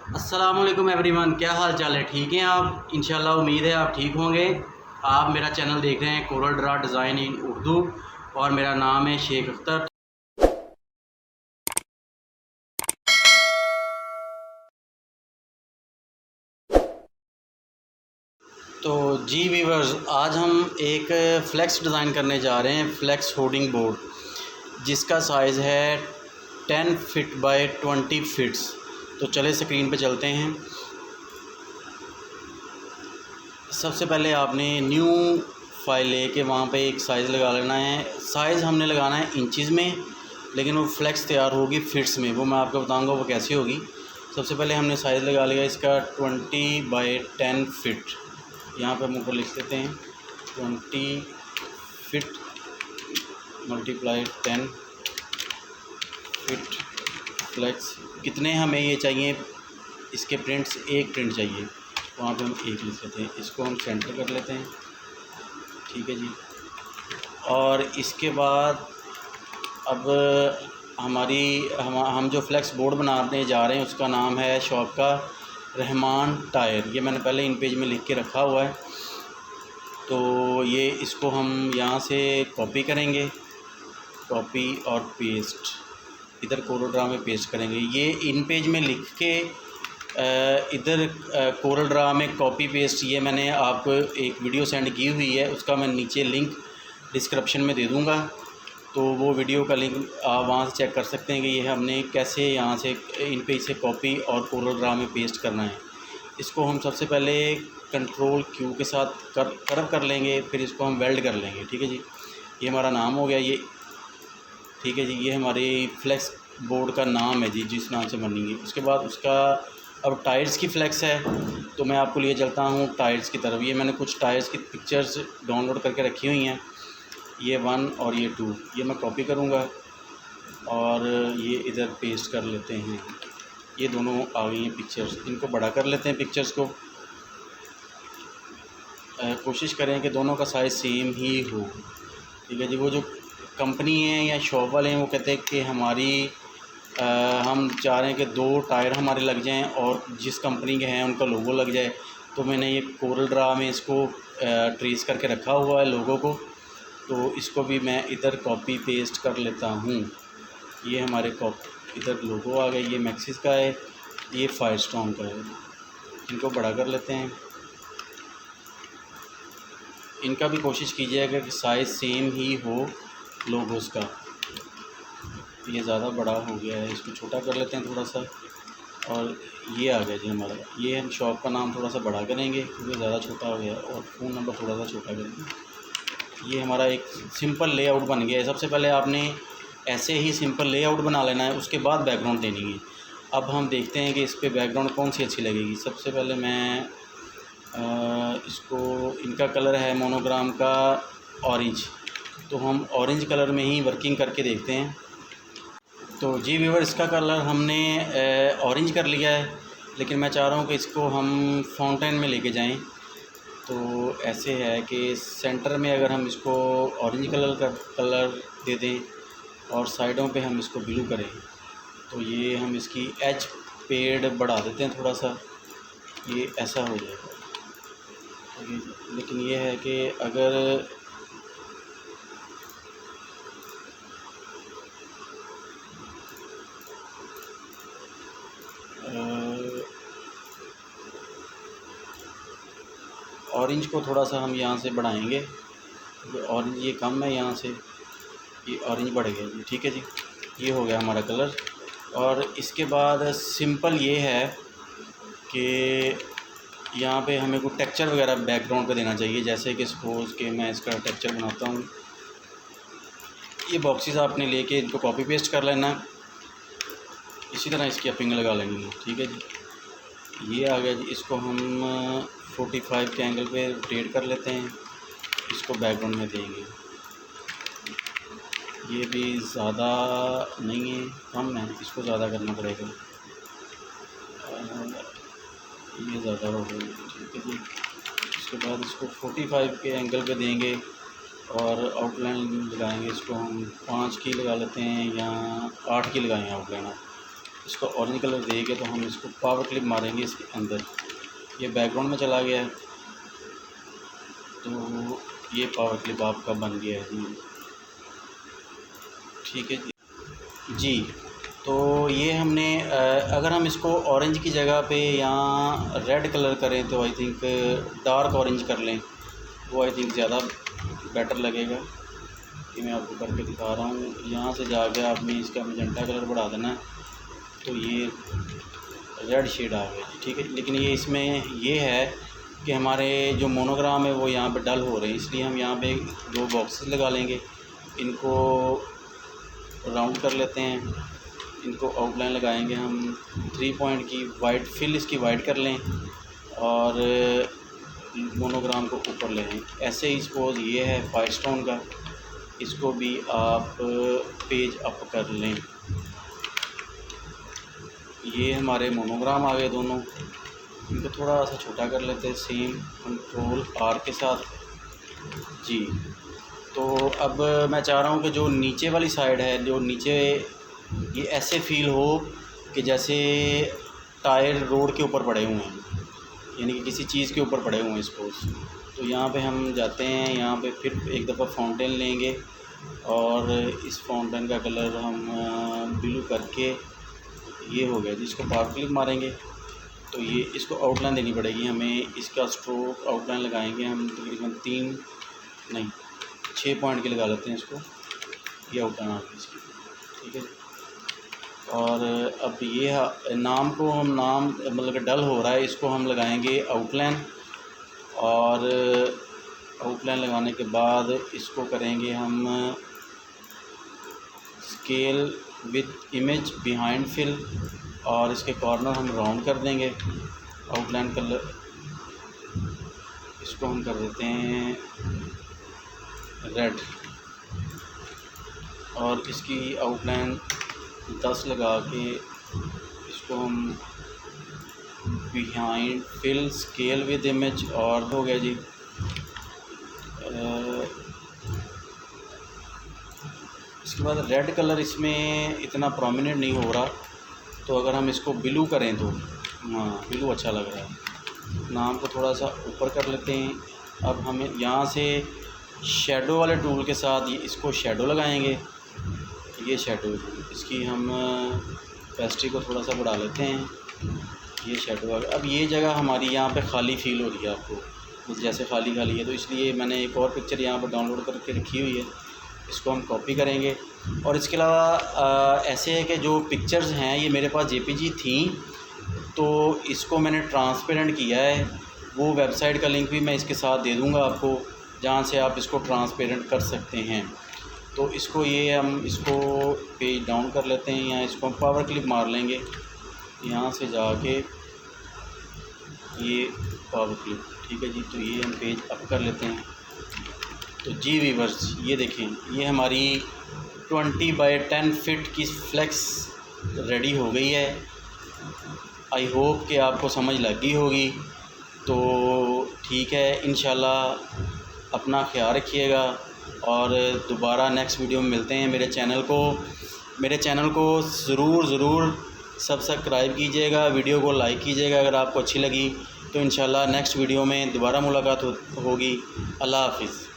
अस्सलामुअलैकुम एवरीवन, क्या हाल चाल है? ठीक हैं आप? इंशाल्लाह उम्मीद है आप ठीक होंगे। आप मेरा चैनल देख रहे हैं Corel Draw design in Urdu और मेरा नाम है शेख अख्तर। तो जी वीवर्स, आज हम एक फ़्लेक्स डिज़ाइन करने जा रहे हैं, फ़्लेक्स होर्डिंग बोर्ड जिसका साइज़ है 10 फ़िट बाय 20 फ़िट्स। तो चले स्क्रीन पे चलते हैं। सबसे पहले आपने न्यू फाइल लेके वहाँ पे एक साइज़ लगा लेना है। साइज़ हमने लगाना है इंचज़ में, लेकिन वो फ्लेक्स तैयार होगी फिट्स में, वो मैं आपको बताऊंगा वो कैसे होगी। सबसे पहले हमने साइज़ लगा लिया इसका 20 बाय 10 फ़िट। यहाँ पे हम ऊपर लिख लेते हैं 20 फ़िट मल्टीप्लाई 10 फ़िट फ्लेक्स। कितने हमें ये चाहिए? इसके प्रिंट्स, एक प्रिंट चाहिए, वहाँ पे हम एक लिख लेते हैं। इसको हम सेंटर कर लेते हैं, ठीक है जी। और इसके बाद अब हम जो फ्लेक्स बोर्ड बनाने जा रहे हैं उसका नाम है शॉप का रहमान टायर। ये मैंने पहले इन पेज में लिख के रखा हुआ है। तो ये इसको हम यहाँ से कॉपी करेंगे, कॉपी और पेस्ट, इधर कोरल ड्रा में पेस्ट करेंगे। ये इन पेज में लिख के इधर कोरल ड्रा में कॉपी पेस्ट, ये मैंने आपको एक वीडियो सेंड की हुई है, उसका मैं नीचे लिंक डिस्क्रिप्शन में दे दूँगा। तो वो वीडियो का लिंक आप वहाँ से चेक कर सकते हैं कि ये हमने कैसे यहाँ से इन पेज से कॉपी और कोरल ड्रा में पेस्ट करना है। इसको हम सबसे पहले कंट्रोल क्यू के साथ कर्व कर लेंगे, फिर इसको हम वेल्ड कर लेंगे, ठीक है जी। ये हमारा नाम हो गया ये, ठीक है जी। ये हमारी फ्लेक्स बोर्ड का नाम है जी, जिस नाम से बनेंगी। उसके बाद उसका अब टायर्स की फ्लेक्स है, तो मैं आपको लिए चलता हूँ टायर्स की तरफ। ये मैंने कुछ टायर्स की पिक्चर्स डाउनलोड करके रखी हुई हैं, ये 1 और ये 2, ये मैं कॉपी करूँगा और ये इधर पेस्ट कर लेते हैं। ये दोनों आ गई हैं पिक्चर्स, इनको बड़ा कर लेते हैं पिक्चर्स को। कोशिश करें कि दोनों का साइज़ सेम ही हो, ठीक है जी। वो जो कंपनी है या शॉप वाले हैं वो कहते हैं कि हम चाह रहे हैं कि 2 टायर हमारे लग जाएं और जिस कंपनी के हैं उनका लोगो लग जाए। तो मैंने ये कोरल ड्रा में इसको ट्रेस करके रखा हुआ है लोगो को, तो इसको भी मैं इधर कॉपी पेस्ट कर लेता हूँ। ये हमारे इधर लोगो आ गया, ये मैक्सिस का है, ये फायरस्टोन का है। इनको बड़ा कर लेते हैं। इनका भी कोशिश कीजिएगा कि साइज़ सेम ही हो लोगोस का। ये ज़्यादा बड़ा हो गया है, इसको छोटा कर लेते हैं थोड़ा सा। और ये आ गया जी हमारा, ये हम शॉप का नाम थोड़ा सा बड़ा करेंगे क्योंकि ज़्यादा छोटा हो गया, और फ़ोन नंबर थोड़ा सा छोटा करेंगे। ये हमारा एक सिंपल लेआउट बन गया है। सबसे पहले आपने ऐसे ही सिंपल लेआउट बना लेना है, उसके बाद बैकग्राउंड देनी है। अब हम देखते हैं कि इस पर बैकग्राउंड कौन सी अच्छी लगेगी। सबसे पहले मैं इसको, इनका कलर है मोनोग्राम का ऑरेंज, तो हम ऑरेंज कलर में ही वर्किंग करके देखते हैं। तो जी व्यूअर, इसका कलर हमने ऑरेंज कर लिया है, लेकिन मैं चाह रहा हूँ कि इसको हम फाउंटेन में लेके जाएं। तो ऐसे है कि सेंटर में अगर हम इसको ऑरेंज कलर दे दें और साइडों पे हम इसको ब्लू करें, तो ये हम इसकी एज पेड़ बढ़ा देते हैं थोड़ा सा, ये ऐसा हो जाएगा। लेकिन ये है कि अगर ऑरेंज को थोड़ा सा हम यहाँ से बढ़ाएंगे, ऑरेंज ये कम है, यहाँ से ये ऑरेंज बढ़ गया जी, ठीक है जी। ये हो गया हमारा कलर। और इसके बाद सिंपल ये है कि यहाँ पे हमें कोई टेक्सचर वगैरह बैकग्राउंड पे देना चाहिए। जैसे कि सपोज़ कि मैं इसका टेक्सचर बनाता हूँ। ये बॉक्सेस आपने लेके इनको कॉपी पेस्ट कर लेना, इसी तरह इसकी अपिंग लगा लेंगे, ठीक है जी। ये आ गया जी। इसको हम 45 के एंगल पे रोटेट कर लेते हैं, इसको बैकग्राउंड में देंगे। ये भी ज़्यादा नहीं है, कम है, इसको ज़्यादा करना पड़ेगा। ये ज़्यादा हो गई, ठीक है जी। उसके बाद इसको 45 के एंगल पे देंगे और आउटलाइन लगाएंगे। इसको हम 5 की लगा लेते हैं या 8 की लगाएंगे आउटलाइन। इसको ऑरेंज कलर दे के तो हम इसको पावर क्लिप मारेंगे इसके अंदर। ये बैकग्राउंड में चला गया है, तो ये पावर क्लिप आपका बन गया है जी। ठीक है जी। तो ये हमने अगर हम इसको ऑरेंज की जगह पे या रेड कलर करें तो आई थिंक डार्क ऑरेंज कर लें, वो आई थिंक ज़्यादा बेटर लगेगा। कि मैं आपको करके दिखा रहा हूँ। यहाँ से जाके आपने इसका मैजेंटा कलर बढ़ा देना है, तो ये रेड शेड आ गया। ठीक है, लेकिन ये इसमें ये है कि हमारे जो मोनोग्राम है वो यहाँ पे डल हो रहे हैं, इसलिए हम यहाँ पे 2 बॉक्सेस लगा लेंगे। इनको राउंड कर लेते हैं, इनको आउटलाइन लगाएंगे हम 3 पॉइंट की वाइट फिल इसकी वाइट कर लें और मोनोग्राम को ऊपर ले लें। ऐसे ही सपोज ये है 5 स्टोन का, इसको भी आप पेज अप कर लें। ये हमारे मोनोग्राम आ गए दोनों। इनको थोड़ा सा छोटा कर लेते हैं सेम कंट्रोल R के साथ जी। तो अब मैं चाह रहा हूँ कि जो नीचे वाली साइड है, जो नीचे ये ऐसे फील हो कि जैसे टायर रोड के ऊपर पड़े हुए हैं, यानी कि किसी चीज़ के ऊपर पड़े हुए हैं सपोज। तो यहाँ पे हम जाते हैं, यहाँ पे फिर एक दफ़ा फाउंटेन लेंगे और इस फाउंटेन का कलर हम ब्लू करके ये हो गया जिसको पावर क्लिप मारेंगे तो ये इसको आउटलाइन देनी पड़ेगी हमें। इसका स्ट्रोक आउटलाइन लगाएंगे हम तकरीबन 6 पॉइंट के लगा लेते हैं इसको। ये आउटलाइन आ गई इसकी। ठीक है, और अब ये नाम को हम नाम मतलब कि डल हो रहा है, इसको हम लगाएंगे आउटलाइन। और आउटलाइन लगाने के बाद इसको करेंगे हम scale with image behind fill और इसके कॉर्नर हम राउंड कर देंगे। आउटलाइन कलर इसको हम कर देते हैं रेड और इसकी आउटलाइन 10 लगा के इसको हम behind fill scale with image और हो गया जी। इसके बाद रेड कलर इसमें इतना प्रोमिनेंट नहीं हो रहा, तो अगर हम इसको ब्लू करें तो हाँ ब्लू अच्छा लग रहा है। नाम को थोड़ा सा ऊपर कर लेते हैं। अब हमें यहाँ से शेडो वाले टूल के साथ इसको शेडो लगाएंगे। ये शेडो इसकी हम पेस्ट्री को थोड़ा सा बढ़ा लेते हैं। ये शेडो आ गया। अब ये जगह हमारी यहाँ पे खाली फील हो रही है आपको, जैसे खाली खाली है, तो इसलिए मैंने एक और पिक्चर यहाँ पर डाउनलोड करके रखी हुई है। इसको हम कॉपी करेंगे और इसके अलावा ऐसे है कि जो पिक्चर्स हैं ये मेरे पास JPG थी, तो इसको मैंने ट्रांसपेरेंट किया है। वो वेबसाइट का लिंक भी मैं इसके साथ दे दूँगा आपको, जहाँ से आप इसको ट्रांसपेरेंट कर सकते हैं। तो इसको ये हम इसको पेज डाउन कर लेते हैं, या इसको हम पावर क्लिप मार लेंगे यहाँ से जाके, ये पावर क्लिप। ठीक है जी, तो ये हम पेज अप कर लेते हैं। तो जी व्यूअर्स ये देखें, ये हमारी 20 बाय 10 फीट की फ्लेक्स रेडी हो गई है। आई होप कि आपको समझ लग गई होगी। तो ठीक है, इंशाल्लाह अपना ख्याल रखिएगा और दोबारा नेक्स्ट वीडियो में मिलते हैं। मेरे चैनल को ज़रूर सब्सक्राइब कीजिएगा, वीडियो को लाइक कीजिएगा अगर आपको अच्छी लगी। तो इंशाल्लाह नेक्स्ट वीडियो में दोबारा मुलाकात होगी। अल्लाह हाफ़िज़।